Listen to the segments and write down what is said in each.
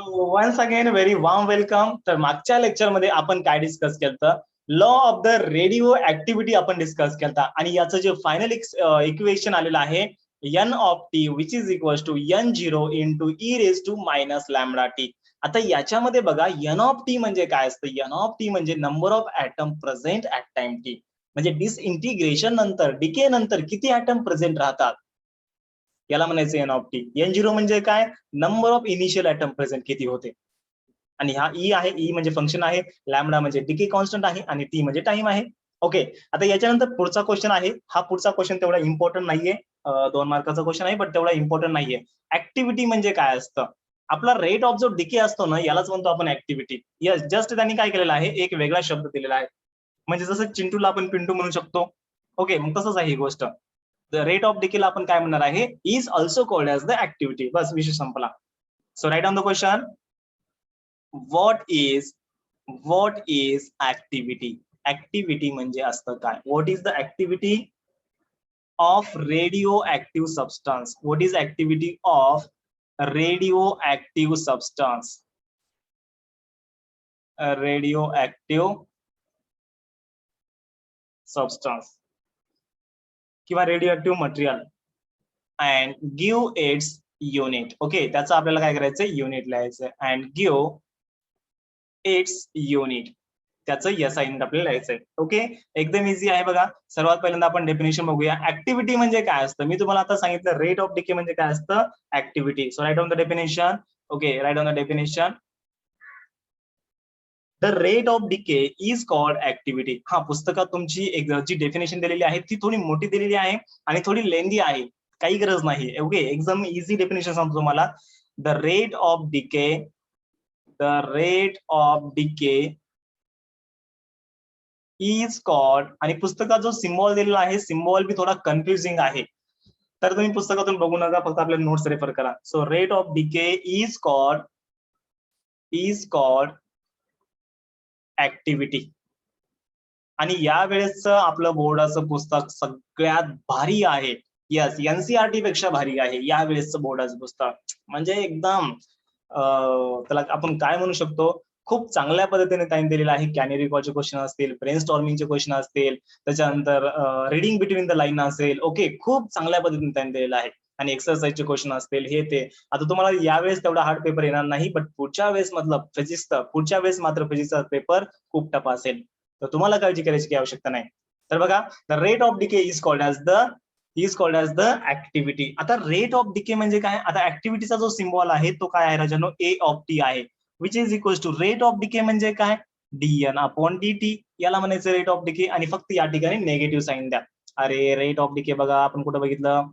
Once again very warm welcome. तर मागच्या लेक्चरमध्ये आपण काय डिस्कस केलं, law of the radioactivity आपण डिस्कस केला आणि याचं जे फायनल इक्वेशन आलेलं आहे N of T which is equal to N zero into E raise to minus lambda T. आता याच्यामध्ये बघा एन ऑफ टी म्हणजे काय असतं. एन ऑफ टी म्हणजे number of atom present at time T, म्हणजे डिसइंटिग्रेशन नंतर डिके नंतर किती ऍटम प्रेझेंट राहतात याला म्हणायचं N of T. N zero म्हणजे काय, number of initial atom present किती होते, आणि हा ई आहे, ई म्हणजे फंक्शन आहे, लॅमडा म्हणजे डिके कॉन्स्टंट आहे आणि टी म्हणजे टाइम आहे. ओके, आता याच्यानंतर पुढचा क्वेश्चन आहे. हा पुढचा क्वेश्चन तेवढा इम्पॉर्टंट नाहीये, 2 मार्काचा क्वेश्चन आहे, बट तेवढा इम्पॉर्टंट नाहीये. ऍक्टिव्हिटी म्हणजे काय असतं, आपला रेट ऑफ जो डिके असतो ना यालाच म्हणतो आपण ऍक्टिव्हिटी. यस, जस्ट त्यांनी काय केलेलं आहे, एक वेगळा शब्द दिलेला आहे, म्हणजे जसं चिंटूला आपण पिंटू म्हणू शकतो. ओके, मग तसंच आहे ही गोष्ट. द रेट ऑफ डिकेला आपण काय म्हणणार आहे, is also called as the activity. बस विषय संपला. So right on the question, what is activity. Activity म्हणजे असतं काय, what is the activity of radio active substance. What is activity of radio active substance. Radio active substance किंवा radio active material and give its unit. Okay, त्याचं आपल्याला काय करायचं, unit लिहायचं and give its unit, त्याचं SI unit आपल्याला लिहायचंय. Okay, एकदम इझी आहे बघा. सर्वात पहिल्यांदा आपण डेफिनेशन बघूया. ऍक्टिव्हिटी म्हणजे काय असतं, मी तुम्हाला आता सांगितलं रेट ऑफ डिके म्हणजे काय असतं, activity. So right on the definition. Okay, write on the definition. The rate of decay is called activity. हा, पुस्तकात तुमची एक जी डेफिनेशन दिलेली आहे ती थोडी मोठी दिलेली आहे आणि थोडी लेंदी आहे, काही गरज नाही. ओके, एकदम इझी डेफिनेशन सांगतो तुम्हाला. The rate of decay, the rate of decay is called, आणि पुस्तकात जो सिम्बॉल दिलेला आहे सिम्बॉल बी थोडा कन्फ्युजिंग आहे, तर तुम्ही पुस्तकातून बघू नका, फक्त आपल्या नोट्स रेफर करा. So rate of decay is called activity. आणि यावेळेसचं आपलं बोर्डाचं पुस्तक सगळ्यात भारी आहे. यस, एनसीआरटी पेक्षा भारी आहे यावेळेसचं बोर्डाचं पुस्तक. म्हणजे एकदम त्याला आपण काय म्हणू शकतो, खूप चांगल्या पद्धतीने त्यांनी दिलेलं आहे. कॅन यू रिकॉलचे क्वेश्चन असतील, ब्रेन स्टॉर्मिंगचे क्वेश्चन असतील, त्याच्यानंतर रिडिंग बिटवीन द लाईन असेल. ओके, खूप चांगल्या पद्धतीने त्यांनी दिलेलं आहे. आणि एक्सरसाइजचे क्वेश्चन असतील, हे ते. आता तुम्हाला यावेळेस तेवढा हार्ड पेपर येणार नाही, बट पुढच्या वेळेस मतलब फिजिक्सचा, पुढच्या वेळेस मात्र फिजिक्सचा पेपर खूप टफ असेल, तर तुम्हाला काळजी करायची काही आवश्यकता नाही. तर बघा, the rate of decay is called as the activity. आता रेट ऑफ डिके म्हणजे काय, आता ऍक्टिव्हिटीचा जो सिम्बॉल आहे तो काय आहे राजानो, ए ऑफ टी आहे, which is equal to rate of decay म्हणजे काय, dn अपॉन dt, याला म्हणायचं रेट ऑफ डिके. आणि फक्त या ठिकाणी नेगेटिव्ह साईन द्या. अरे रेट ऑफ डिके बघा आपण कुठं बघितलं,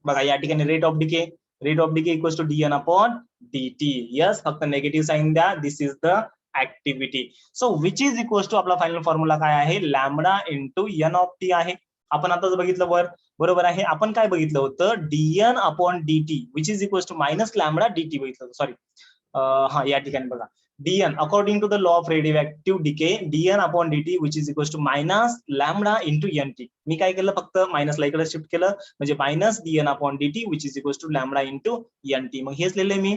बघा या ठिकाणी rate of decay equal to dn upon dt. Yes, फक्त नेगेटिव्ह साईन द्या. This is the activity. So which is equal to, आपला फायनल फॉर्म्युला काय आहे, lambda into N of T आहे. आपण आताच बघितलं वर, बरोबर आहे. आपण काय बघितलं होतं, dn upon dt which is equal to minus lambda dt बघितलं. सॉरी, हा या ठिकाणी बघा, dn according to the law of radioactive decay, dn upon dt which is equal to minus lambda into nt. मी काय केलं, फक्त मायनसला इकडे शिफ्ट केलं, म्हणजे minus dn upon dt which is equal to lambda into nt. मग हेच लिहिलंय मी,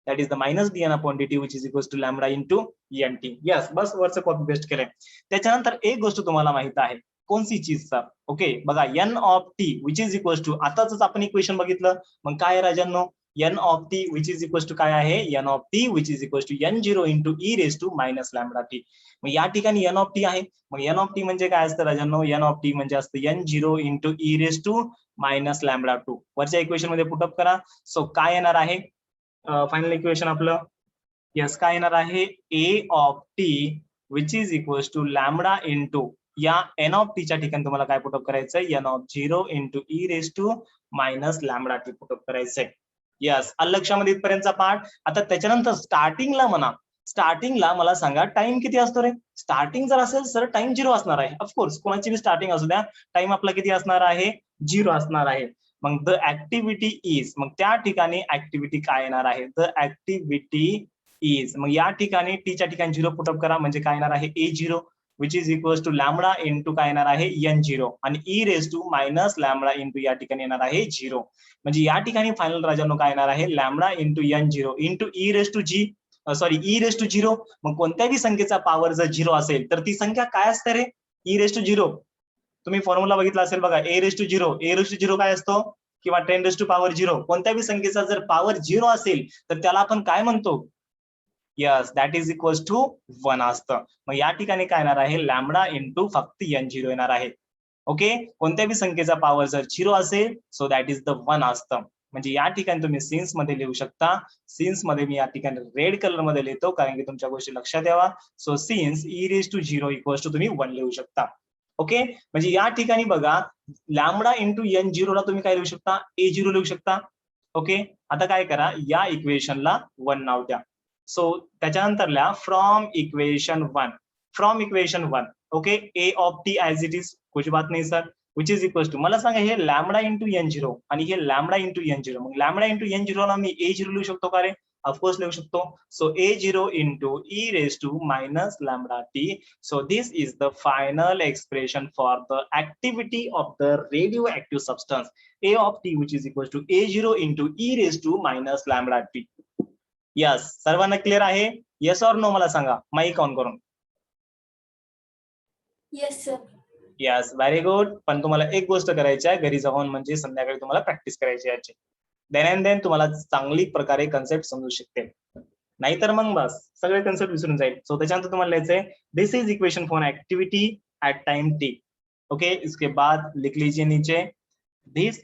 that is the minus dn upon dt which is equal to lambda into nt. Yes, बस वरचं कॉपी पेस्ट केलंय. त्याच्यानंतर एक गोष्ट तुम्हाला माहित आहे, कोणती चीजचा. ओके, बघा N of T which is equal to, आताच आपण इक्वेशन बघितलं, मग काय राजांनो, N of T which is equal to काय आहे, N of T which is equal to N zero into E raise to minus lambda T. मग या ठिकाणी एन ऑफ टी आहे, मग एन ऑफ टी म्हणजे काय असतं राजांनो, एन ऑफ टी म्हणजे असतं N zero into E raise to minus lambda T. वरच्या इक्वेशन मध्ये पुटअप करा. सो काय येणार आहे फायनल इक्वेशन आपलं, यस काय येणार आहे, A of T which is equal to lambda into, या एन ऑफ टीच्या ठिकाणी तुम्हाला काय पुटअप करायचं, N of zero into E raise to minus lambda T put up करायचंय. यस, लक्षामध्ये इथपर्यंतचा पार्ट. आता त्याच्यानंतर स्टार्टिंगला म्हणा, स्टार्टिंगला मला सांगा टाइम किती असतो रे. स्टार्टिंग जर असेल सर टाइम झिरो असणार आहे. ऑफकोर्स कोणाची बी स्टार्टिंग असू द्या, टाइम आपला किती असणार आहे, झिरो असणार आहे. मग द ऍक्टिव्हिटी इज, मग त्या ठिकाणी ऍक्टिव्हिटी काय येणार आहे, द ऍक्टिव्हिटी इज, मग या ठिकाणी टीच्या ठिकाणी झिरो पुटअप करा, म्हणजे काय येणार आहे, A zero which is equal to lambda into काय येणार आहे, एन झिरो, आणि E raise to minus lambda into या ठिकाणी येणार आहे झिरो. म्हणजे या ठिकाणी फायनल राजांनो काय येणार आहे, lambda into N zero into E raise to G, sorry E raise to zero. मग कोणत्याही संख्येचा पॉवर जर झिरो असेल तर ती संख्या काय असते रे? E raise to zero. तुम्ही फॉर्म्युला बघितला असेल बघा, E raise to zero. E raise to zero काय असतो? किंवा 10 रेस टू पॉवर झिरो. कोणत्याही संख्येचा जर पॉवर झिरो असेल तर त्याला आपण काय म्हणतो? Yes, that is equal to 1 असतं. मग या ठिकाणी काय येणार आहे? लॅमडा इंटू फक्त एन झिरो येणार आहे. ओके, कोणत्याही संख्येचा पॉवर जर झिरो असेल सो दॅट इज द 1 असतं. म्हणजे या ठिकाणी तुम्ही सिन्स मध्ये लिहू शकता. सिन्स मध्ये मी या ठिकाणी रेड कलर मध्ये लिहितो कारण की तुमच्या गोष्टी लक्षात यावा. So since E raise to zero equal to तुम्ही 1 लिहू शकता. ओके, म्हणजे या ठिकाणी बघा लॅमडा इंटू एन झिरोला तुम्ही काय लिहू शकता? ए झिरो लिहू शकता. ओके, आता काय करा, या इक्वेशनला 1 नाव द्या. सो त्याच्यानंतरल्या from equation 1, okay, A of T as it is, कुछ बात नाही sir, which is equal to, मला सांगा हे लॅमडा इंटू एन झिरो आणि हे लॅमडा इंटू एन झिरो. मग लॅमडा इंटू एन झिरोला मी ए झिरो लिहू शकतो का रे? ऑफकोर्स लिहू शकतो. So A zero into E raise to minus lambda T. So this is the final expression for the activity of the radio active substance A of T which is equal to A zero into E raise to minus lambda T. Yes, सर्वांना clear आहे? Yes or no मला सांगा mike on करून. Yes sir. Yes, very good. पण तुम्हाला एक गोष्ट करायची आहे घरी जाऊन, म्हणजे संध्याकाळी तुम्हाला प्रॅक्टिस करायची आहे याची. देन अँड देन तुम्हाला चांगली प्रकारे कन्सेप्ट समजू शकते. नाहीतर मग बस सगळे कन्सेप्ट विसरून जाईल. सो त्याच्यानंतर तुम्हाला लिहायचंय this is equation for activity at time T. Okay, इसके बाद लिख लीजिए नीचे दिस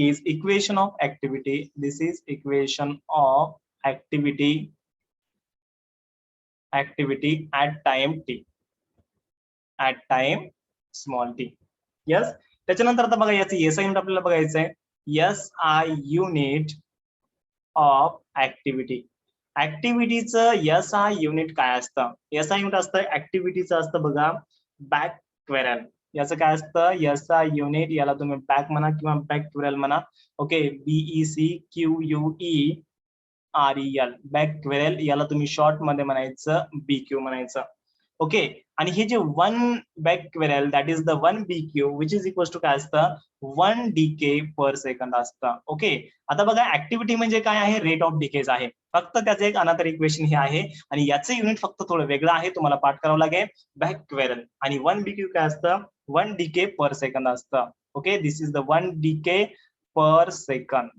is equation of activity. This is equation of activity at time t, at time small t. Yes, त्याच्यानंतर आता बघा याचं एस आय युनिट आपल्याला बघायचं आहे. S I unit of activity. ऍक्टिव्हिटीचं एस आय युनिट काय असतं? एस आय युनिट असतं ऍक्टिव्हिटीचं असतं बघा बॅक क्वेरल. याचं काय असतं? एस आय युनिट, याला तुम्ही बॅक म्हणा किंवा बॅक क्वेरल म्हणा. Okay, BEC Q U E R E L, becquerel. याला तुम्ही शॉर्ट मध्ये म्हणायचं बीक्यू म्हणायचं. ओके, आणि हे जे 1 becquerel that is the 1 BQ which is equal to काय असतं? 1 डीके पर सेकंद असतं. ओके, आता बघा ऍक्टिव्हिटी म्हणजे काय आहे? रेट ऑफ डिकेज आहे. फक्त त्याचं एक अनादर इक्वेशन हे आहे आणि याचं युनिट फक्त थोडं वेगळं आहे, तुम्हाला पाठ करावं लागेल. बॅक क्वेरल आणि 1 बीक्यू काय असतं? 1 डीके पर सेकंद असतं. Okay, this is the 1 decay per सेकंद.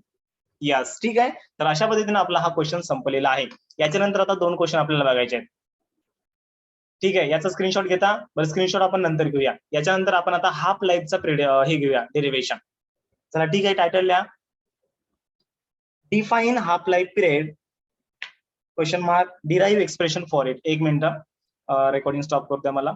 यस, ठीक आहे. तर अशा पद्धतीने आपला हा क्वेश्चन संपलेला आहे. याच्यानंतर आता 2 क्वेश्चन आपल्याला बघायचे आहेत. ठीक आहे, याचा स्क्रीनशॉट घेता. बरं, स्क्रीनशॉट आपण नंतर घेऊया. याच्यानंतर आपण आता हाफ लाईफचा हे घेऊया, डेरिव्हेशन. चला ठीक आहे, टायटल लिहा. Define half life period question mark derive expression for it. 1 minute, recording stop करते मला.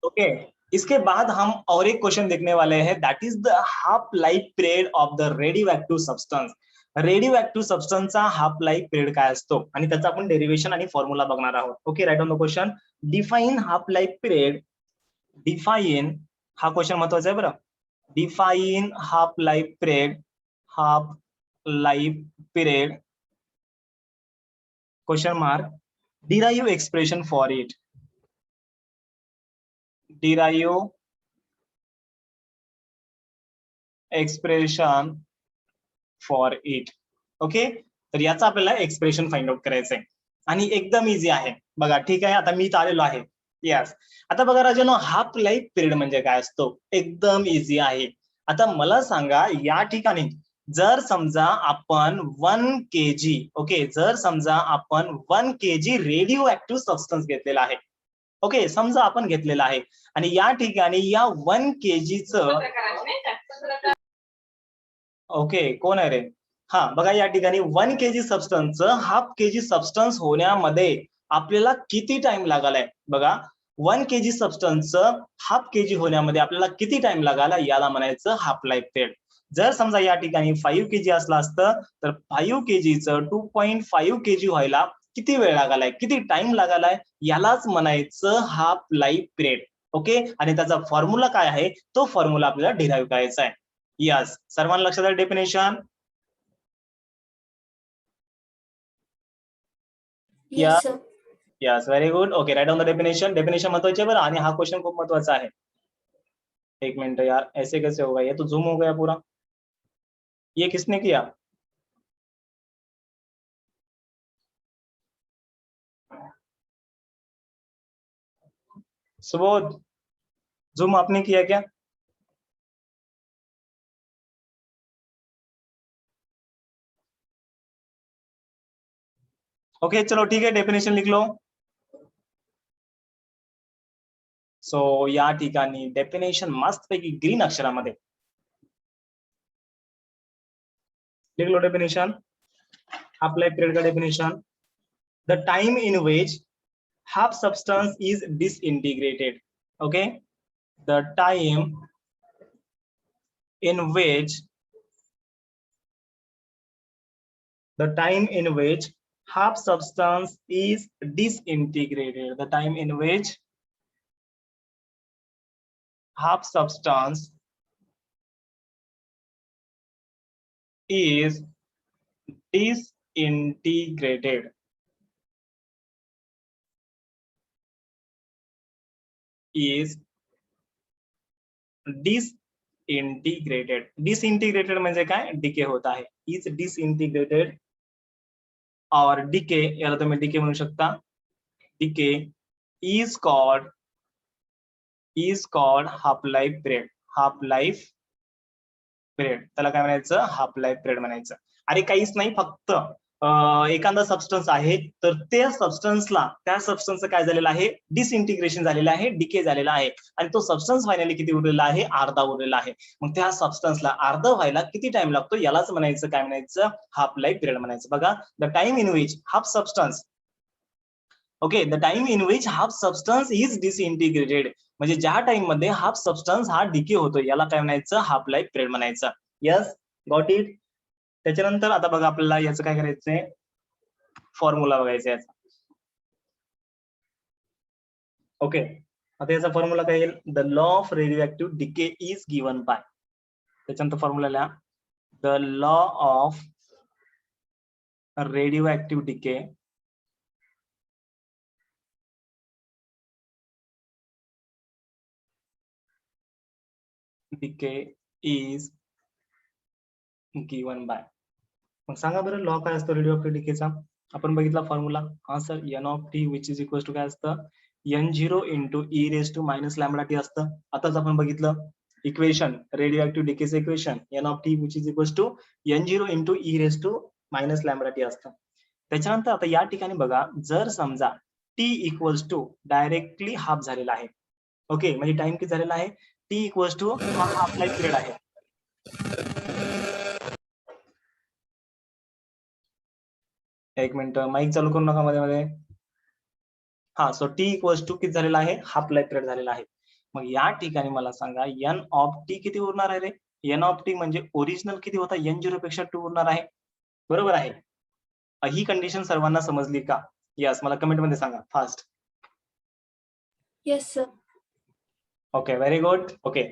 ओके, इसके बाद हम और एक क्वेश्चन देखने वाले हैं that is the half life period of the radio active substance. Radio active सबस्टन्सचा हाफ लाईफ पिरियड काय असतो आणि त्याचा आपण डेरिव्हेशन आणि फॉर्म्युला बघणार आहोत. Okay, write on the question. Define half life period. Define, हा क्वेश्चन महत्वाचा आहे बरं. Define half life period. Half life period question mark derive expression for it. Derive expression for it. Okay, तर याचा आपल्याला एक्सप्रेशन फाइंड आउट करायचंय आणि एकदम इझी आहे बघा. ठीक आहे, आता मी आलेलो आहे. यस, आता बघा राजानो, हाफ लाईफ पिरियड म्हणजे काय असतो? एकदम इझी आहे. आता मला सांगा या ठिकाणी जर समजा आपण 1 kg, ओके, जर समजा आपण 1 kg रेडिओ ऍक्टिव्ह सबस्टन्स घेतलेला आहे. ओके, समजा आपण घेतलेला आहे आणि या ठिकाणी या 1 kgचं, ओके, कोण आहे रे? हा बघा, या ठिकाणी 1 kg सबस्टन्सचं हाफ केजी सबस्टन्स होण्यामध्ये आपल्याला किती टाइम लागलाय बघा. 1 kg सबस्टन्सचं हाफ केजी होण्यामध्ये आपल्याला किती टाइम लागला, याला म्हणायचं हाफ लाईफ पिरियड. जर समजा या ठिकाणी 5 kg असलं असतं तर 5 kgचं 2.5 kg व्हायला किती वेळ लागलाय, किती टाइम लागलाय, यालाच म्हणायचं हाफ लाईफ पिरियड. ओके, आणि त्याचा फॉर्म्युला काय आहे तो फॉर्म्युला आपल्याला डिराइव्ह करायचा आहे. यस, सर्वांना लक्षात आहे definition? Yes sir. Yes, very good. Okay, right on the definition. Definition महत्वाची आहे बरं, आणि हा क्वेश्चन खूप महत्वाचा आहे. 1 मिनिट यार, ऐसे कैसे होगा, ये तो झूम हो गया पूरा. ये किसने किया? सुबोध, जूम आपने किया क्या? ओके चलो ठीक है, डेफिनेशन लिख लो. सो या ठिकाणी डेफिनेशन मस्तपैकी ग्रीन अक्षरामध्ये लिख लो. डेफिनेशन, हाफ लाइफ पीरियड का definition, the time in which half substance is disintegrated. Okay, the time in which half substance is disintegrated, the time in which half substance is disintegrated. Is disintegrated. Disintegrated म्हणजे काय? Decay होत आहे. Is disintegrated or decay, याला तुम्ही decay म्हणू शकता. Decay is called half life period. Half life period, त्याला काय म्हणायचं? हाफ लाईफ पिरियड म्हणायचं. अरे काहीच नाही, फक्त एखादा सबस्टन्स आहे, तर त्या सबस्टन्सचं काय झालेलं आहे? डिसइंटिग्रेशन झालेलं आहे, डिके झालेला आहे, आणि तो सबस्टन्स फायनली किती उरलेला आहे? अर्धा उरलेला आहे. मग त्या सबस्टन्सला अर्ध व्हायला किती टाइम लागतो? यालाच म्हणायचं काय म्हणायचं? हाफ लाईफ पिरियड म्हणायचं. बघा, the time in which half substance, okay, the time in which half substance is डिसइंटिग्रेटेड, म्हणजे ज्या टाइम मध्ये हाफ सबस्टन्स हा डिके होतो, याला काय म्हणायचं? हाफ लाईफ पिरियड म्हणायचं. Yes, got it. त्याच्यानंतर आता बघा, आपल्याला याचं काय करायचंय? फॉर्म्युला बघायचा याचा. ओके, आता याचा फॉर्म्युला काय येईल? The law of radio active decay is given bye, त्याच्यानंतर फॉर्म्युला लिहा, the law of radio active decay is given bye. मग सांगा बरं, लॉ काय असतो रेडिओ ऍक्टिव्ह डिकेचा? आपण बघितला फॉर्म्युला. हा sir, N of T which is equal to काय असतं? n0 into E raise to minus lambda T असतं. आताच आपण बघितलं इक्वेशन, रेडिओ ऍक्टिव्ह डिकेचं equation, N of T which is equal to n0 into E raise to minus lambda T असतं. त्याच्यानंतर आता या ठिकाणी बघा, जर समजा T equals to directly half झालेला आहे, ओके, म्हणजे टाइम किती झालेला आहे? टी इक्वल्स टू हा हाफ लाईफ पिरियड आहे. एक मिनिट, माईक चालू करू नका मध्ये मध्ये. हा, सो टी इक्वल्स टू किती झालेला आहे? हाफ लाईफ पिरियड झालेला आहे. मग या ठिकाणी मला सांगा, एन ऑफ टी किती उरणार आहे रे? एन ऑफ टी म्हणजे ओरिजिनल किती होता? n0 पेक्षा 2 उरणार आहे, बरोबर आहे. ही कंडिशन सर्वांना समजली का? यस, मला कमेंट मध्ये सांगा fast. Yes sir. Okay, very good. Okay,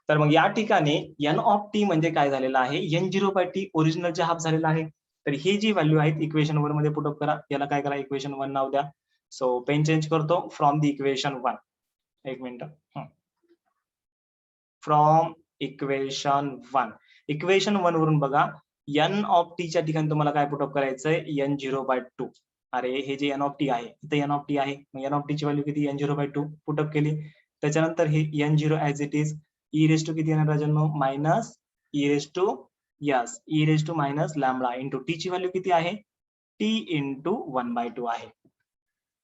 तर मग या ठिकाणी एन ऑफ टी म्हणजे काय झालेलं आहे? n0 बाय टी ओरिजिनलचे हाफ झालेला आहे. तर ही जी व्हॅल्यू आहेत इक्वेशन 1 मध्ये पुट अप करा. याला काय करा? इक्वेशन 1 नाव द्या. सो पेन चेंज करतो फ्रॉम द इक्वेशन 1. एक मिनिट, फ्रॉम इक्वेशन 1. इक्वेशन 1 वरून बघा, एन ऑफ टी च्या ठिकाणी तुम्हाला काय पुट अप करायचंय? n0 bye 2. अरे हे जे एन ऑफ टी आहे, इथे एन ऑफ टी आहे, मग एन ऑफ टी ची व्हॅल्यू किती? n0 बाय 2 पुट अप केली. त्याच्यानंतर हे n0 as it is, E raise to किती येणार राजांनो? Minus E raise to, yes, E raise to minus lambda into T ची व्हॅल्यू किती आहे? टी इंटू 1/2 आहे.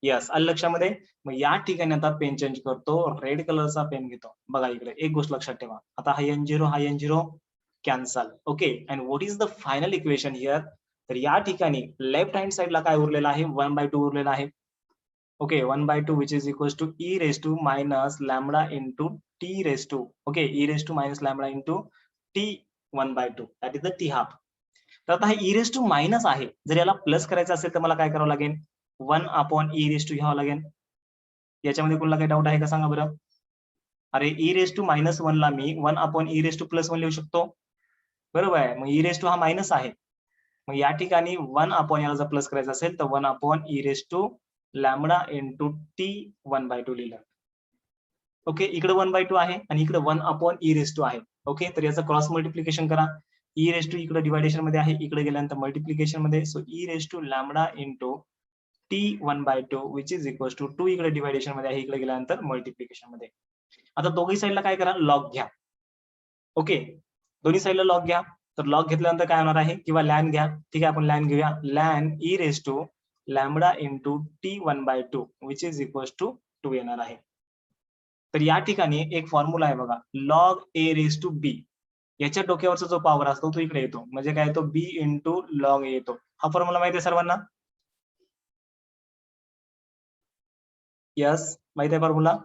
यस, आलं लक्षामध्ये. मग या ठिकाणी आता पेन चेंज करतो, रेड कलरचा पेन घेतो. बघा इकडे एक गोष्ट लक्षात ठेवा, आता हा n0 cancel. Okay, and what is the final equation here? तर या ठिकाणी लेफ्ट हँड साइडला काय उरलेलं आहे? 1/2 उरलेला आहे. Okay, 1/2 which is equal to E raise to minus lambda into T raise to, okay, E raise to minus lambda into T 1/2, that is the T half. तर आता हा ई रेस टू मायनस आहे, जर याला plus करायचं असेल तर मला काय करावं लागेल? 1 ई रेस टू घ्यावं लागेल. याच्यामध्ये कोणाला काही डाऊट आहे का सांगा बरं? अरे ई रेस टू -1 ला मी 1 ई रेस टू +1 लिहू शकतो, बरोबर आहे. मग ई रेस टू हा मायनस आहे, मग या ठिकाणी 1 याला जर प्लस करायचं असेल तर 1 E raise to lambda into T 1/2 लिहिलं. ओके, इकडे 1/2 आहे आणि इकडे 1 ई रेस टू आहे. ओके, तर याचं क्रॉस मल्टिप्लिकेशन करा. ई रेस टू इकडे डिवायडेशन मध्ये आहे, इकडे गेल्यानंतर मल्टिप्लिकेशन मध्ये. So E raise to lambda into T1/2 which is equal to 2 इकडे डिवायडेशन मध्ये आहे, इकडे गेल्यानंतर मल्टिप्लिकेशन मध्ये. आता दोघी साईडला काय करा, लॉग घ्या. ओके, दोन्ही साईडला लॉग घ्या. तर लॉग घेतल्यानंतर काय होणार आहे, किंवा लॅन घ्या. ठीक आहे, आपण लॅन घेऊया. Ln E raise to lambda into T1/2 which is equal to 2 येणार आहे. तर या ठिकाणी एक फॉर्म्युला आहे बघा, log A raise to be. याच्या डोक्यावरचा जो पॉवर असतो तो इकडे येतो, म्हणजे काय येतो, बी इंटू लॉग ए येतो. हा फॉर्म्युला माहिती आहे सर्वांना? यस, माहिती आहे फॉर्म्युला?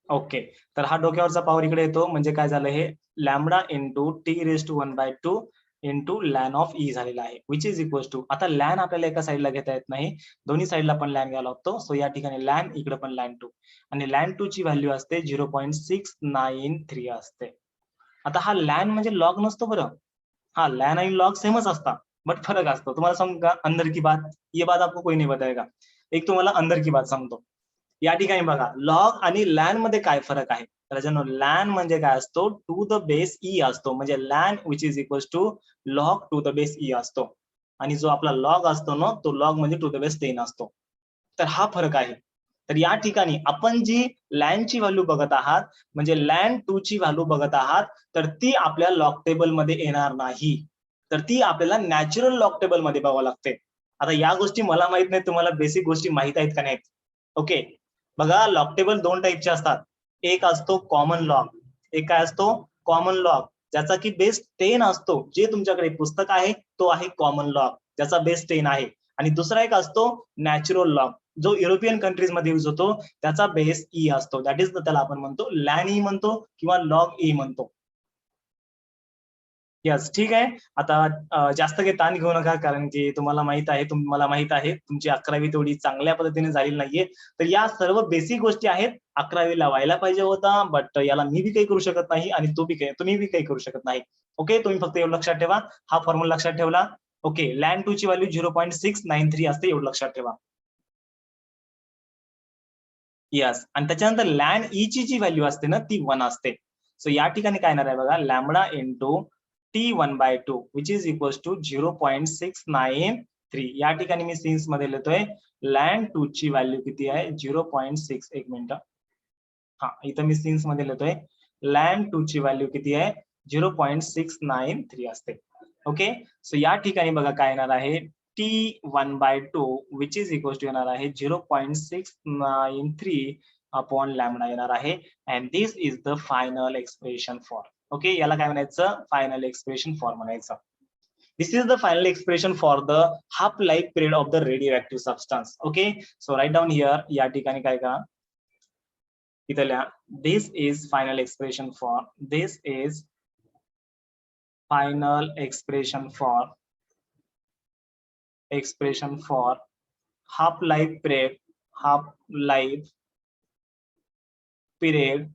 ओके, तर हा डोक्यावरचा पॉवर इकडे येतो, म्हणजे काय झालं, हे lambda into T raise to 1/2 into ln of E झालेला आहे, विच इज इक्वल टू. आता लॅन आपल्याला एका साईडला घेता येत नाही, दोन्ही साईडला पण लॅन घ्यावा लागतो. सो या ठिकाणी लॅन, इकडे पण लॅन 2, आणि लॅन 2 ची व्हॅल्यू असते 0.693 असते. आता हा लॅन म्हणजे लॉग नसतो बरं. हा लॅन आणि लॉग सेमच असतात, बट फरक असतो. तुम्हाला सांगू का, अंदर की बात, ये बात आपको कोई नहीं बताएगा. एक तुम्हाला अंदर की बात सांगतो. या ठिकाणी बघा, लॉग आणि लॅन मध्ये काय फरक आहे. तर लॅन म्हणजे काय असतो, टू द बेस ई असतो, म्हणजे ln which is equal to log to the base E असतो. आणि जो आपला लॉग असतो ना, तो लॉग म्हणजे टू द बेस 10 असतो. तर हा फरक आहे. तर या ठिकाणी आपण जी लॅनची व्हॅल्यू बघत आहात, म्हणजे लॅन 2 ची व्हॅल्यू बघत आहात, तर ती आपल्या लॉग टेबल मध्ये येणार नाही. तर ती आपल्याला नॅचरल लॉग टेबल मध्ये बघावं लागते. आता या गोष्टी मला माहित नाही, तुम्हाला बेसिक गोष्टी माहित आहेत का नाहीत? ओके, बघा, लॉग टेबल 2 टाईपचे असतात. एक असतो कॉमन लॉग, एक काय असतो, कॉमन लॉग, ज्याचा की बेस 10 असतो. जे तुमच्याकडे पुस्तक आहे तो आहे कॉमन लॉग, ज्याचा बेस 10 आहे. आणि दुसरा एक असतो नॅचरल लॉग, जो युरोपियन कंट्रीज मध्ये युज होतो, त्याचा बेस ई असतो. दॅट इज त्याला आपण म्हणतो लॅन ई म्हणतो, किंवा लॉग ई म्हणतो. यस, ठीक आहे. आता जास्त काही ताण घेऊ नका, कारण की तुम्हाला माहित आहे, मला माहित आहे, तुमची 11वी तेवढी चांगल्या पद्धतीने झालेली नाहीये. तर या सर्व बेसिक गोष्टी आहेत, 11वीला व्हायला पाहिजे होता, बट याला मी बी काही करू शकत नाही, आणि तुम्ही बी काही करू शकत नाही. ओके, तुम्ही फक्त एवढं लक्षात ठेवा, हा फॉर्म्युला लक्षात ठेवला. ओके, लॅन 2 ची व्हॅल्यू 0.693 असते, एवढं लक्षात ठेवा. यस, आणि त्याच्यानंतर लॅन ई ची जी व्हॅल्यू असते ना, ती 1 असते. सो या ठिकाणी काय येणार आहे बघा, lambda into T1/2 which is equal to 0.693. या ठिकाणी मी सिन्स मध्ये लिहितोय, लॅन 2 ची व्हॅल्यू किती आहे, 0.6. एक मिनिट, हा, इथं मी सिन्स मध्ये लिहितोय, लॅन 2 ची व्हॅल्यू किती आहे, 0.693 असते. ओके, सो या ठिकाणी बघा काय येणार आहे, T1/2 which is equal to येणार आहे 0.693 अपॉन लॅमडा येणार आहे. And this is the final expression for. Okay, याला काय म्हणायचं, फायनल एक्सप्रेशन फॉर म्हणायचं. This is the final expression for the half life period of the radio substance. Okay, so right down here. या ठिकाणी काय करा, इथं लिहा, this is final expression for, this is final expression for half life period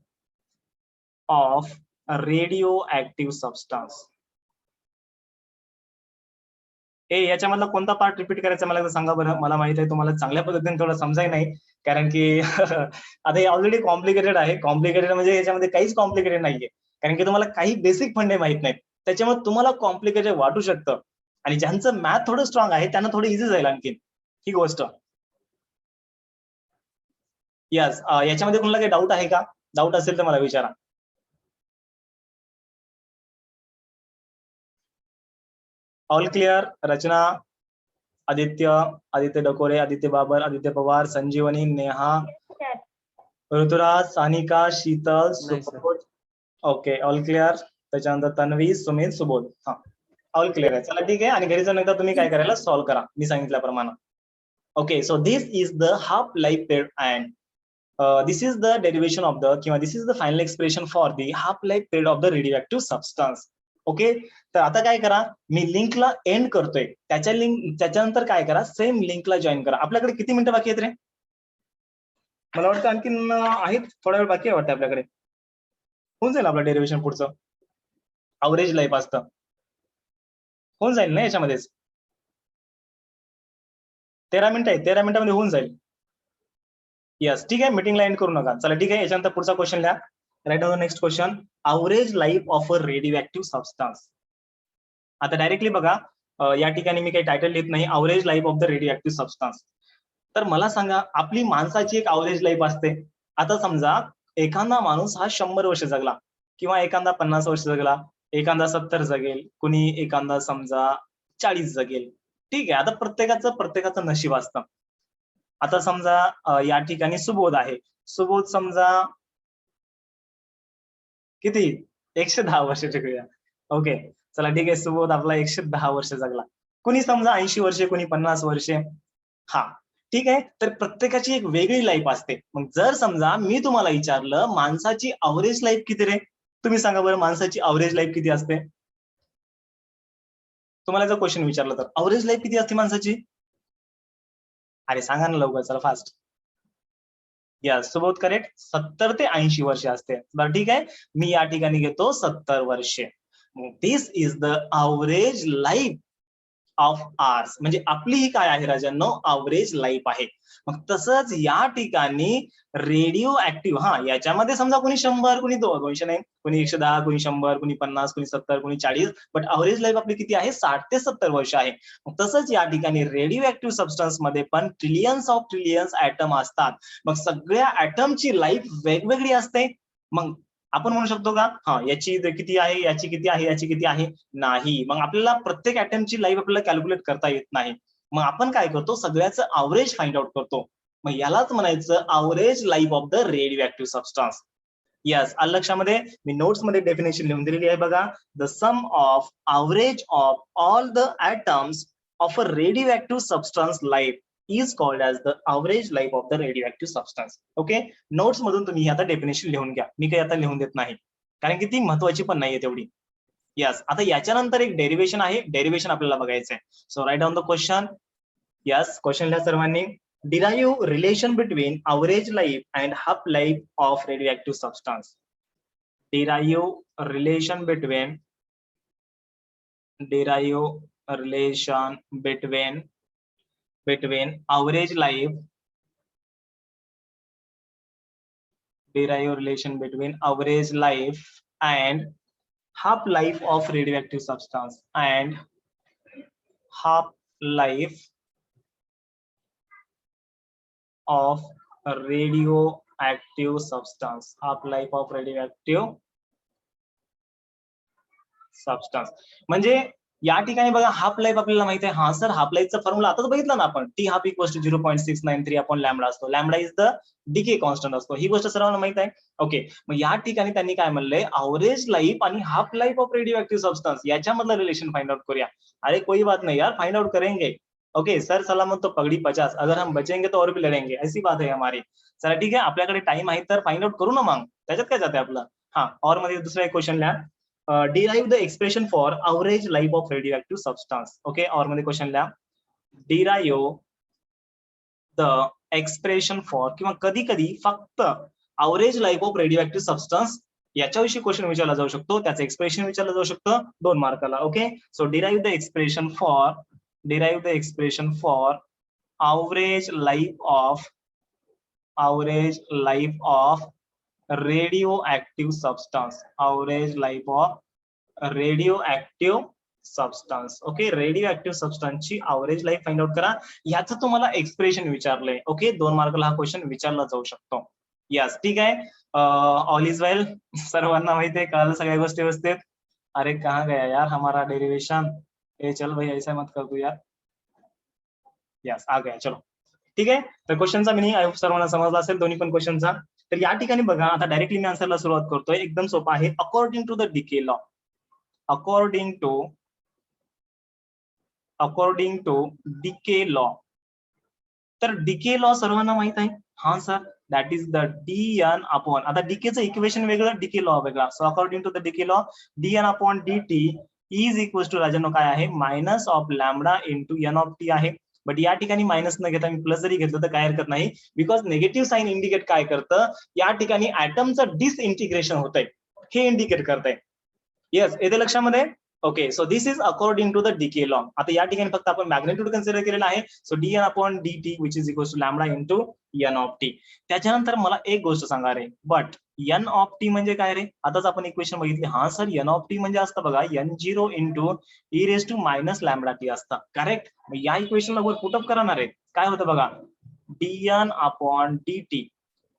of radioactive substance. याच्यामधला कोणता part repeat करायचा मला सांगा बरं. मला माहित आहे तुम्हाला चांगल्या पद्धतीने थोडं समजाय नाही, कारण की आता हे ऑलरेडी कॉम्प्लिकेटेड आहे. कॉम्प्लिकेटेड म्हणजे याच्यामध्ये काहीच कॉम्प्लिकेटेड नाहीये, कारण की तुम्हाला काही बेसिक फंडे माहित नाहीत, त्याच्यामुळे तुम्हाला कॉम्प्लिकेटेड वाटू शकतं. आणि ज्यांचं मॅथ थोडं स्ट्रॉंग आहे त्यांना थोडं इझी जाईल आणखी ही गोष्ट. यस, याच्यामध्ये कोणाला काही डाऊट आहे का? डाऊट असेल तर मला विचारा. All clear? Rachana, Aditya Dakore, Aditya Babar, Aditya Pawar, Sanjeevani, Neha, Ruturaj, Sanika, Sheetal, Subodh. Okay, all clear. त्याच्यानंतर तन्वी, सुमित, सुबोध. हा, ऑल क्लिअर आहे. चला ठीक आहे. आणि घरी जाऊन एकदा तुम्ही काय करायला, सॉल्व्ह करा मी सांगितल्याप्रमाणे. Okay, so this is the half life period and this is the derivation of the, किंवा this is the final expression for the half life period of the radioactive substance. Okay, तर आता काय करा, मी लिंकला end करतोय, त्याच्यानंतर काय करा, same लिंकला join करा. आपल्याकडे किती मिनिटं बाकी आहेत रे? मला वाटतं आणखीन आहेत, थोडा वेळ बाकी आहे वाटतं आपल्याकडे. होऊन जाईल आपलं डेरिव्हेशन पुढचं, अवरेज लाईफ असतं, होऊन जाईल ना याच्यामध्येच. 13 मिनिटं आहे, 13 मिनिटांमध्ये होऊन जाईल. यस, ठीक आहे, मीटिंगला एंड करू नका. चला ठीक आहे, याच्यानंतर पुढचा क्वेश्चन लिहा. Write down next question, average life of a radio active substance. आता डायरेक्टली बघा, या ठिकाणी मी काही टायटल लिहित नाही, average life of the radio active substance. तर मला सांगा, आपली माणसाची एक अवरेज लाईफ असते. आता समजा एखादा माणूस हा 100 वर्ष जगला, किंवा एखादा 50 वर्ष जगला, एखादा 70 जगेल, कुणी एखादा समजा 40 जगेल. ठीक आहे, आता प्रत्येकाचं नशीब असतं. आता समजा या ठिकाणी सुबोध आहे. सुबोध समजा किती 110 वर्ष जगूया. ओके, चला ठीक आहे, सुबोध आपला 110 वर्ष जगला. कुणी समजा 80 वर्षे, कुणी 50 वर्षे. हा, ठीक आहे. तर प्रत्येकाची एक वेगळी लाईफ असते. मग जर समजा मी तुम्हाला विचारलं माणसाची अवरेज लाईफ किती रे, तुम्ही सांगा बरं, माणसाची अवरेज लाईफ किती असते? तुम्हाला जर क्वेश्चन विचारलं तर अवरेज लाईफ किती असते माणसाची? अरे सांगा ना लवकर, चला फास्ट. यस, सुबोध करेक्ट, 70 ते 80 वर्षे असते. बरं ठीक आहे, मी या ठिकाणी घेतो 70 वर्षे. This is the average life of ours, म्हणजे आपली ही काय आहे राजांनो, अवरेज लाईफ आहे. मग तसंच या ठिकाणी रेडिओ ऍक्टिव्ह, हा, याच्यामध्ये समजा कोणी 100, कोणी 200 नाही, कोणी 110, कोणी 100, कोणी 50, कोणी 70, कोणी 40, बट अवरेज लाईफ आपली किती आहे, 60 ते 70 वर्ष आहे. मग तसंच या ठिकाणी रेडिओ ऍक्टिव्ह सबस्टन्स मध्ये पण ट्रिलियन्स ऑफ ट्रिलियन्स ऍटम असतात. मग सगळ्या ऍटमची लाईफ वेगवेगळी असते. मग आपण म्हणू शकतो का, हा, याची किती आहे, याची किती आहे, याची किती आहे? नाही. मग आपल्याला प्रत्येक ऍटमची लाईफ आपल्याला कॅल्क्युलेट करता येत नाही. मग आपण काय करतो, सगळ्याचं अवरेज फाइंड आउट करतो. मग यालाच म्हणायचं average life of the radio active substance. Yes, आलं लक्षामध्ये. मी नोट्स मध्ये डेफिनेशन लिहून दिलेली आहे बघा. The sum of average of all the atoms of a radio active substance life is called as the average life of the radio active substance. Okay, notes मधून तुम्ही आता डेफिनेशन लिहून घ्या, मी काही आता लिहून देत नाही, कारण की ती महत्वाची पण नाहीये तेवढी. यस, आता याच्यानंतर एक डेरिवेशन आहे, डेरिवेशन आपल्याला बघायचंय. So right down the question. Yes, question लिहा सर्वांनी. Derive relation between average life and half life of radio substance. Derive relation between average life, derive relation between average life and half life of radioactive substance, and half life of radioactive substance, half life of radioactive substance. म्हणजे या ठिकाणी बघा, half life आपल्याला माहिती आहे. हा sir, half लाईफचा formula आताच बघितला ना आपण, T half equals to 0.693 upon lambda असतो. Lambda is the decay constant असतो. ही गोष्ट सर्वांना माहित आहे. ओके, मग या ठिकाणी त्यांनी काय म्हणलंय, अवरेज लाईफ आणि half life of radio active substance याच्यामधलं रिलेशन फाइंड आउट करूया. अरे कोई बात नहीं यार, फाइंड आउट करेंगे. ओके, सर सलामत तो पगड़ी 50, अगर हम बचेंगे तो और भी लढेंगे, ऐसी बात है हमारी. चला ठीक आहे, आपल्याकडे टाइम आहे तर फाइंड आउट करू ना, मग त्याच्यात काय जाते आपलं. हा, और मध्ये दुसरा एक क्वेश्चन लिहा. Derive the expression for average life of radioactive substance. Okay, और मध्ये क्वेश्चन लिहा. Derive the expression for, किंवा कधी कधी फक्त average life of radioactive substance याच्याविषयी क्वेश्चन विचारला जाऊ शकतो, त्याचं एक्सप्रेशन विचारलं जाऊ शकतं 2 मार्काला. Okay, so derive the expression for average life of radioactive substance, average life of radioactive substance. Okay, radio substance ची अवरेज लाईफ फाइंड आउट करा. याचं तुम्हाला एक्सप्रेशन विचारलंय. ओके, 2 मार्काला हा क्वेश्चन विचारला जाऊ शकतो. यस, ठीक आहे. ऑल इज वेल, सर्वांना माहिती आहे, कळालं सगळ्या गोष्टी व्यवस्थित. अरे कहाँ गया यार हमारा डेरिवेशन, ए चल भाई ऐसा मत कर तू यार. यस, आ गया, चलो ठीक आहे. तर क्वेश्चनचा मिनिंग आय होप सर्वांना समजला असेल, दोन्ही पण क्वेश्चनचा. तर या ठिकाणी बघा, आता डायरेक्टली मी आन्सरला सुरुवात करतोय. एकदम सोपा आहे. According to the decay law, according to decay law. तर डिके लॉ सर्वांना माहित आहे. हा sir, that is the dn upon, आता डीकेचं इक्वेशन वेगळं, डिके लॉ वेगळा. So according to the decay law, dn upon dt is equal to राजांनो काय आहे, minus of lambda into N of T आहे. बट या ठिकाणी मायनस न घेता मी प्लस जरी घेतलं तर काय हरकत नाही, बिकॉज निगेटिव्ह साइन इंडिकेट काय करतं, या ठिकाणी ऍटमचं डिसइंटिग्रेशन होतंय, हे इंडिकेट करतंय. येस, येते लक्षामध्ये. Okay, so this is according to the decay law. आता या ठिकाणी फक्त आपण मॅग्नेट्यूड कन्सिडर केलेला आहे. So dn upon dt which is equal to lambda into N of T. त्याच्यानंतर मला एक गोष्ट सांगा रे, बट एन ऑफ टी म्हणजे काय रे? आताच आपण इक्वेशन बघितली. हा सर, एन ऑफ टी म्हणजे असतं बघा n0 into E raise to minus lambda T असतं. करेक्ट. या इक्वेशनला वर पुटअप करणार आहे. काय होतं बघा, dn upon dt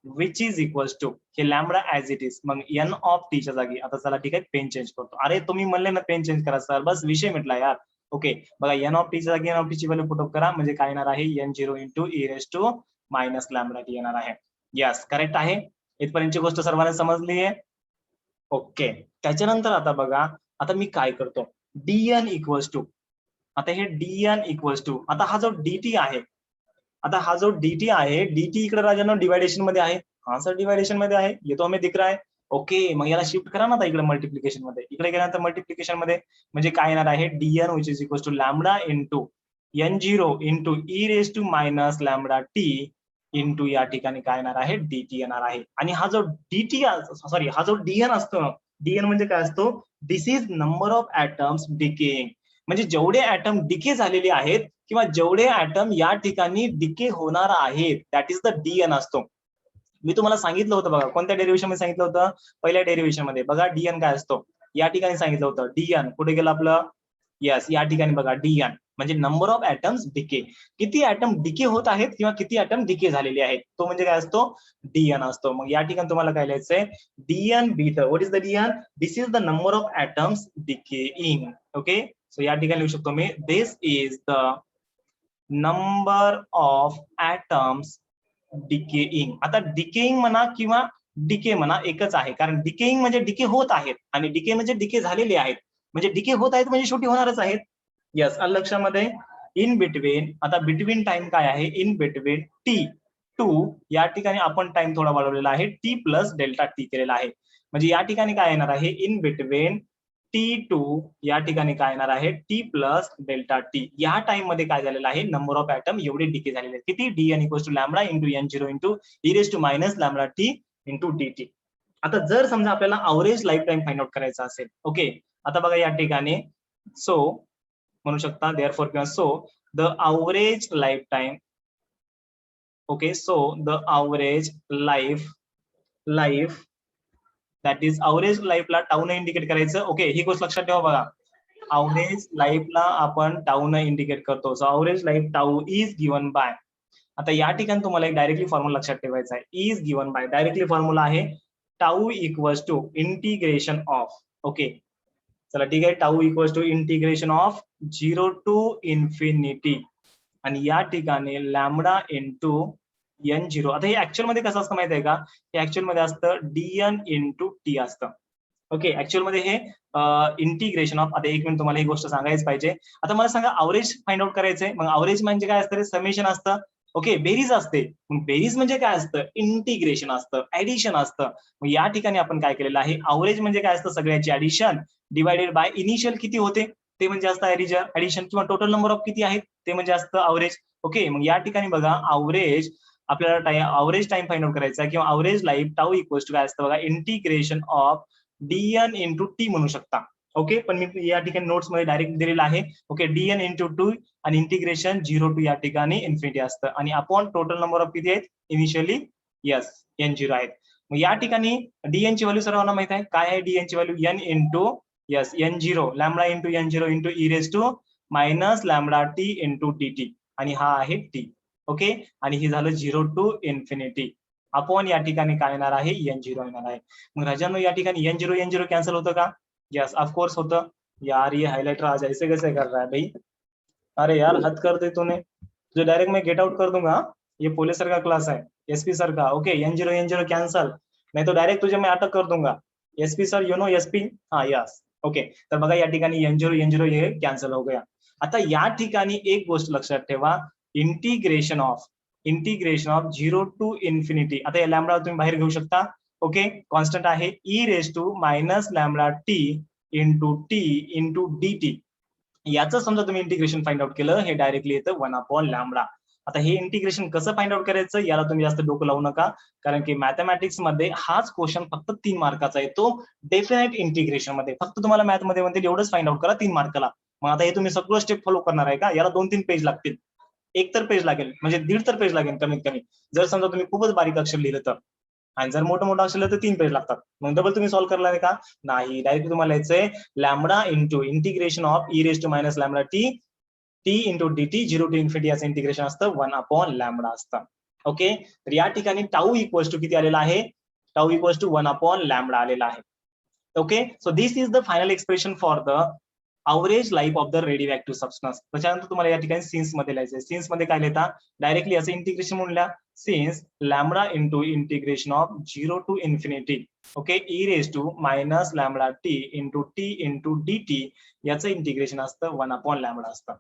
which is equals to हे लॅमडा ऍज इट इज. मग एन ऑफ टीच्या जागी आता चला ठीक आहे पेन चेंज करतो. अरे तुम्ही म्हणले ना पेन चेंज करा सर, बस विषय मिटला यार. ओके बघा, एन ऑफ टीच्या जागी एन ऑफ टीची व्हॅल्यू पुटअप करा, म्हणजे काय येणार आहे n0 into E raise to minus lambda T येणार आहे. यस करेक्ट आहे. इथपर्यंतची गोष्ट सर्वांना समजली आहे. ओके, त्याच्यानंतर आता बघा, आता मी काय करतो, dn इक्वल्स टू, आता हे dn इक्वल्स टू, आता हा जो dt आहे, आता हा जो dt आहे, dt इकडे राजांनो डिवायडेशन मध्ये आहे. हा सर डिवायडेशन मध्ये आहे, ये तो हमें दिख रहा है. ओके, मग याला शिफ्ट करा ना आता इकडे मल्टिप्लिकेशन मध्ये. इकडे गेल्यानंतर मल्टिप्लिकेशन मध्ये म्हणजे काय येणार आहे, dn which is equals to lambda into n0 into E raise to minus lambda T into या ठिकाणी काय येणार आहे dt येणार आहे. आणि हा जो dt सॉरी हा जो dn असतो, dn म्हणजे काय असतो, this is number of atoms decaying, म्हणजे जेवढे ऍटम डिके झालेले आहेत किंवा जेवढे ऍटम या ठिकाणी डिके होणार आहेत, दॅट इज द dn असतो. मी तुम्हाला सांगितलं होतं बघा, कोणत्या डेरिव्हेशन मध्ये सांगितलं होतं, पहिल्या डेरिव्हेशन मध्ये बघा dn काय असतो, या ठिकाणी सांगितलं होतं dn कुठे गेलं आपलं, यस या ठिकाणी बघा dn म्हणजे नंबर ऑफ ऍटम्स डिके, किती ऍटम डिके होत आहेत किंवा किती ऍटम डिके झालेले आहेत, तो म्हणजे काय असतो dn असतो. मग या ठिकाणी तुम्हाला काय लिहायचंय, dn beta, what is the dn, this is the number of atoms decaying. Okay, so या ठिकाणी लिहू शकतो मी, this is the number of atoms decaying. आता डिकेइंग म्हणा किंवा डिके म्हणा एकच आहे, कारण डिकेइंग म्हणजे डिके होत आहेत आणि डिके म्हणजे डिके झालेले आहेत, म्हणजे डिके होत आहेत म्हणजे शेवटी होणारच आहेत. यस आलं लक्षामध्ये. इन बिटवीन, आता बिटवीन टाइम काय आहे, इन बिटवीन टी टू, या ठिकाणी आपण टाइम थोडा वाढवलेला आहे, टी प्लस डेल्टा टी केलेला आहे, म्हणजे या ठिकाणी काय येणार आहे, इन बिटवीन टी टू, या ठिकाणी काय येणार आहे टी प्लस डेल्टा टी. या टाइम मध्ये काय झालेलं आहे, नंबर ऑफ ऍटम एवढे डिके झालेले आहेत, किती, dn equals to lambda into n0 into E raise to minus lambda T into dt. आता जर समजा आपल्याला average life time find out करायचा असेल, ओके, आता बघा या ठिकाणी सो म्हणू शकता देअरफॉर किंवा so the average life time, okay, so the average life that is average लाईफला टाऊ ने इंडिकेट करायचं. ओके, ही गोष्ट लक्षात ठेवा बघा, अवरेज लाईफला आपण टाऊ ने इंडिकेट करतो. So average life tau is given bye, आता या ठिकाणी तुम्हाला एक डायरेक्टली फॉर्म्युला लक्षात ठेवायचा आहे, is given by, directly formula आहे tau equals to integration of, okay चला ठीक आहे, tau equals to integration of 0 to infinity आणि या ठिकाणी लॅमडा इंटू n0. आता हे ऍक्च्युअल मध्ये कसं असतं माहिती आहे का, हे ऍक्च्युअल मध्ये असतं dn इंटू टी असतं. ओके, ऍक्च्युअल मध्ये हे इंटिग्रेशन ऑफ, आता एक मिनिट तुम्हाला ही गोष्ट सांगायच पाहिजे. आता मला सांगा अवरेज फाइंड आउट करायचंय, मग अवरेज म्हणजे काय असतं, समेशन असतं. ओके, बेरीज असते, मग बेरीज म्हणजे काय असतं, इंटिग्रेशन असतं, ऍडिशन असतं. मग या ठिकाणी आपण काय केलेलं आहे, अवरेज म्हणजे काय असतं, सगळ्याची ऍडिशन डिवायडेड बाय इनिशियल किती होते ते म्हणजे असतं ऍडिशन, किंवा टोटल नंबर ऑफ किती आहेत ते म्हणजे असतं अवरेज. ओके, मग या ठिकाणी बघा अवरेज, आपल्याला अवरेज टाइम फाइंड आउट करायचा किंवा average life tau equals to काय असतं बघा, integration of dn into T म्हणू शकता. ओके, पण मी या ठिकाणी नोट्स मध्ये डायरेक्ट दिलेलं आहे. ओके, dn इंटू टू आणि इंटिग्रेशन 0 टू या ठिकाणी इन्फिनिटी असतं आणि अपॉन टोटल नंबर ऑफ किती आहेत इनिशियली, यस n0 आहेत. मग या ठिकाणी dn ची व्हॅल्यू सर्वांना माहित आहे, काय आहे dn ची व्हॅल्यू, n इंटू यस n0 lambda into n0 into E raise to minus lambda T into dt आणि हा आहे टी. ओके, आणि हे झालं 0 टू इन्फिनिटी अपॉन या ठिकाणी काय येणार आहे n0 येणार आहे. मग राजांनो या ठिकाणी n0 कॅन्सल होतं का, यस ऑफकोर्स होतं. यार ये हाईलाइटर आज ऐसे कैसे कर रहा है भाई, अरे यार हद कर दे तूने, तुझे डायरेक्ट मैं गेट आउट कर दूंगा. ये पुलिस सर का क्लास है, एसपी सर का. ओके, n0 कैंसल, नहीं तो डायरेक्ट तुझे मैं अटक कर दूंगा. SP sir you know SP, हाँ यस. ओके, तर बघा या ठिकाणी n0 हे कॅन्सल हो गया. आता या ठिकाणी एक गोष्ट लक्षात ठेवा, इंटिग्रेशन ऑफ 0 टू इन्फिनिटी, आता या लॅमडा तुम्ही बाहेर घेऊ शकता. ओके, कॉन्स्टंट आहे e raise to minus lambda T into dt. याचं समजा तुम्ही इंटिग्रेशन फाइंड आउट केलं, हे डायरेक्टली येतं 1 अपॉन लॅमडा. आता हे इंटिग्रेशन कसं फाइंड आउट करायचं याला तुम्ही जास्त डोकं लावू नका, कारण की मॅथमॅटिक्स मध्ये हाच क्वेश्चन फक्त 3 मार्काचा येतो. डेफिनेट इंटिग्रेशन मध्ये फक्त तुम्हाला मॅथ मध्ये म्हणतील एवढंच फाइंड आउट करा 3 मार्काला. मग आता हे तुम्ही सगळं स्टेप फॉलो करणार आहे का, याला 2-3 पेज लागतील, एक तर पेज लागेल म्हणजे 1.5 तर पेज लागेल कमीत कमी, जर समजा तुम्ही खूपच बारीक अक्षर लिहिलं तर. आणि जर मोठं असेल तर 3 पेज लागतात. मग डबल तुम्ही सॉल्व्ह करणार आहे का? नाही, डायरेक्ट तुम्हाला यायचंय lambda into integration of e raise to minus lambda T into dt 0 to infinity याचं इंटिग्रेशन असतं 1/लॅमडा असतं. ओके, तर या ठिकाणी टाऊ इक्वल्स टू किती आलेला आहे? टाऊ इक्वल्स टू 1/लॅमडा आलेला आहे. Okay, so this is the final expression for the average life of the radio active substance. त्याच्यानंतर तुम्हाला या ठिकाणी सिन्स मध्ये लिहायचंय. सिन्स मध्ये काय लिहिता? डायरेक्टली असं इंटिग्रेशन म्हणून लिहा. Since lambda into integration of 0 to infinity okay e raise to minus lambda T into dt याचं इंटिग्रेशन असतं 1/लॅमडा असतं.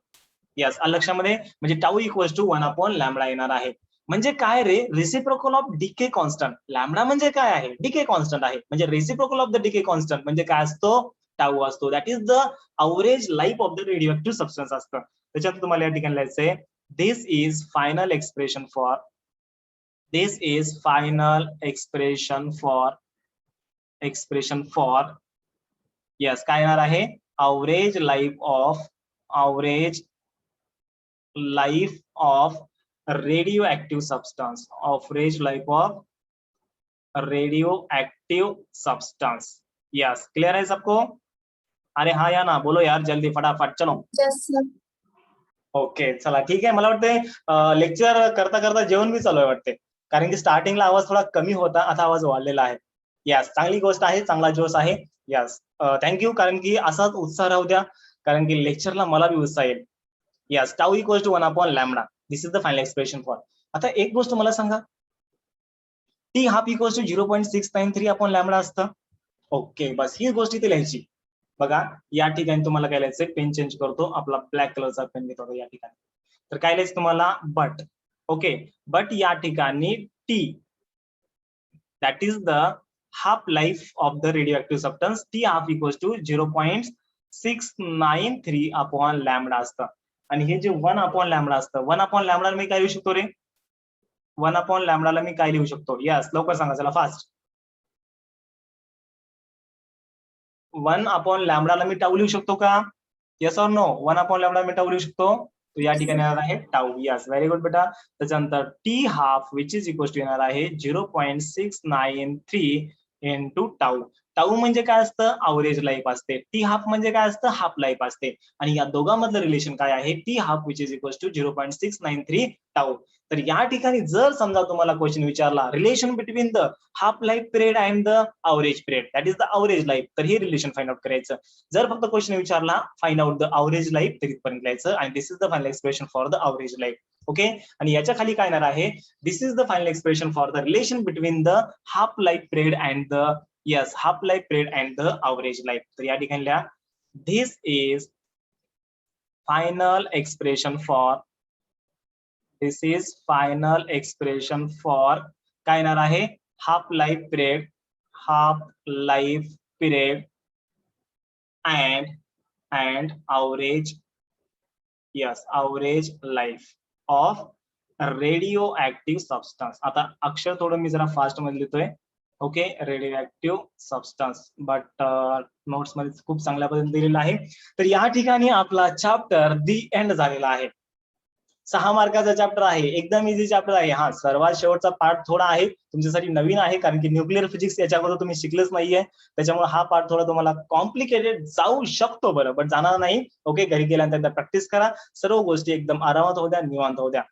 यस, लक्षामध्ये म्हणजे टाऊ इक्वल्स टू 1/लॅमडा येणार आहे. म्हणजे काय रे? Reciprocal of decay constant. Lambda म्हणजे काय आहे? डीके कॉन्स्टंट आहे. म्हणजे reciprocal of the decay constant म्हणजे काय असतो? टाऊ असतो. That is the average life of the radio active substance असतं. त्याच्यात तुम्हाला या ठिकाणी लिहायचंय this is final expression for yes काय येणार आहे? Average life of radio active substance. Yes, clear है सबको? अरे हाँ या ना बोलो यार, जल्दी फटाफट चलो. Yes, sir. ओके, चला ठीक आहे. मला वाटतंय लेक्चर करता करता जेवण बी चालू आहे वाटते, कारण की स्टार्टिंगला आवाज थोडा कमी होता, आता आवाज वाढलेला आहे. यस, चांगली गोष्ट आहे, चांगला जोश आहे. यस, थँक्यू, कारण की असाच उत्साह राहू द्या, कारण की लेक्चरला मला बी उत्साह येईल. यस, टाऊ इक्वल्स टू 1/लॅमडा. This is the final expression for. आता एक गोष्ट मला सांगा, टी हाफ इक्वल्स टू 0.693/लॅमडा असतं. ओके, बस ही गोष्ट इथे लिहायची. बघा या ठिकाणी तुम्हाला काय लिहायचंय? पेन चेंज करतो, आपला ब्लॅक कलरचा पेन घेतो या ठिकाणी. तर काय लिहायचं तुम्हाला? बट. ओके, बट या ठिकाणी T that is the half life of the radio active substance. T half equals to 0.693/लॅमडा असतं. आणि हे जे 1/लॅमडा असतं, 1/लॅमडा मी काय लिहू शकतो रे? 1/लॅमडाला मी काय लिहू शकतो? यस, लवकर सांगा, चला फास्ट. 1/लॅमडाला मी टाऊ लिहू शकतो का? Yes or no? 1/लॅमडा मी टाऊ लिहू शकतो. तो या ठिकाणी येणार आहे टाऊ. यस, व्हेरी गुड बेटा. त्याच्यानंतर T half which is equal to येणार आहे 0.693 इंटू टाऊ. टाऊ म्हणजे काय असतं? अवरेज लाईफ असते. टी हाफ म्हणजे काय असतं? हाफ लाईफ असते. आणि या दोघांमधलं रिलेशन काय आहे? T half which is equal to 0.693 tau. तर या ठिकाणी जर समजा तुम्हाला क्वेश्चन विचारला relation between the half life period and the average period, that is the average life, तर हे रिलेशन फाइंड आउट करायचं. जर फक्त क्वेश्चन विचारला find out the average life, तर इथपर्यंत लिहायचं. आणि this is the final expression for the average life. Okay, आणि याच्या खाली काय येणार आहे? This is the final expression for the relation between the half life period and the average life. तर या ठिकाणी लिहा this is final expression for काय येणार आहे? Half life period and average life of radio active substance. आता अक्षर थोडं मी जरा फास्ट मध्ये लिहितोय. Okay, radio active substance, but notes मध्ये खूप चांगल्या पद्धतीने दिलेलं आहे. तर या ठिकाणी आपला चॅप्टर दी एंड झालेला आहे. 6 मार्काचा चॅप्टर आहे, एकदम इझी चॅप्टर आहे. हा, सर्वात शेवटचा पार्ट थोडा आहे तुमच्यासाठी नवीन आहे, कारण की न्यूक्लिअर फिजिक्स याच्याबद्दल तुम्ही शिकलेच नाहीये, त्याच्यामुळे हा पार्ट थोडा तुम्हाला कॉम्प्लिकेटेड जाऊ शकतो, बरं, पण जाणार नाही. ओके, घरी गेल्यानंतर एकदा प्रॅक्टिस करा, सर्व गोष्टी एकदम आरामात होऊ द्या, निवांत होऊ द्या.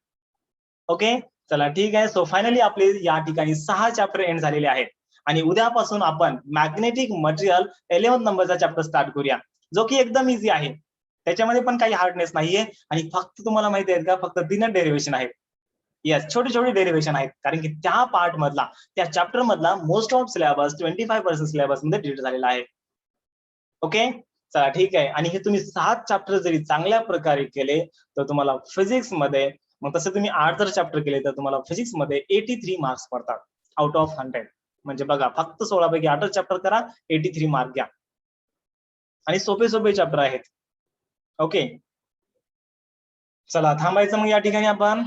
ओके, चला ठीक आहे. सो फायनली आपले या ठिकाणी 6 चॅप्टर एंड झालेले आहेत. आणि उद्यापासून आपण मॅग्नेटिक मटेरियल 11 नंबरचा चॅप्टर स्टार्ट करूया, जो की एकदम इझी आहे. त्याच्यामध्ये पण काही हार्डनेस नाहीये, आणि फक्त तुम्हाला माहिती आहे का, फक्त 3 डेरिव्हेशन आहेत. येस, छोटे छोटे डेरिव्हेशन आहेत, कारण की त्या पार्ट मधला, त्या चॅप्टर मधला मोस्ट ऑफ सिलेबस 25% सिलेबस मध्ये डिलीट झालेला आहे. ओके, चला ठीक आहे. आणि हे तुम्ही 7 चॅप्टर जरी चांगल्या प्रकारे केले तर तुम्हाला फिजिक्स मध्ये, मग तसं तुम्ही 8 जर चॅप्टर केले तर तुम्हाला फिजिक्स मध्ये 83 मार्क्स पडतात आउट ऑफ 100. म्हणजे बघा, फक्त 16 पैकी 8 चॅप्टर करा, 83 मार्क घ्या. आणि सोपे सोपे चॅप्टर आहेत. ओके, चला थांबायचं मग या ठिकाणी आपण.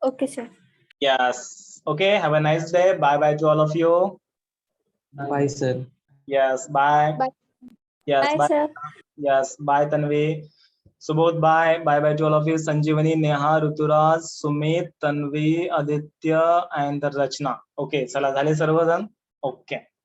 Okay, sir. Yes. Okay, have a nice day. Bye bye to all of you. Bye, sir. Yes, bye. Bye. Yes, Bye, bye. sir. Yes, bye Tanvi. So both bye to all of you. Sanjeevani, Neha, Ruturaj, Sumit, Tanvi, Aditya and Rachna. Okay, चला झाले सर्वजण. Okay.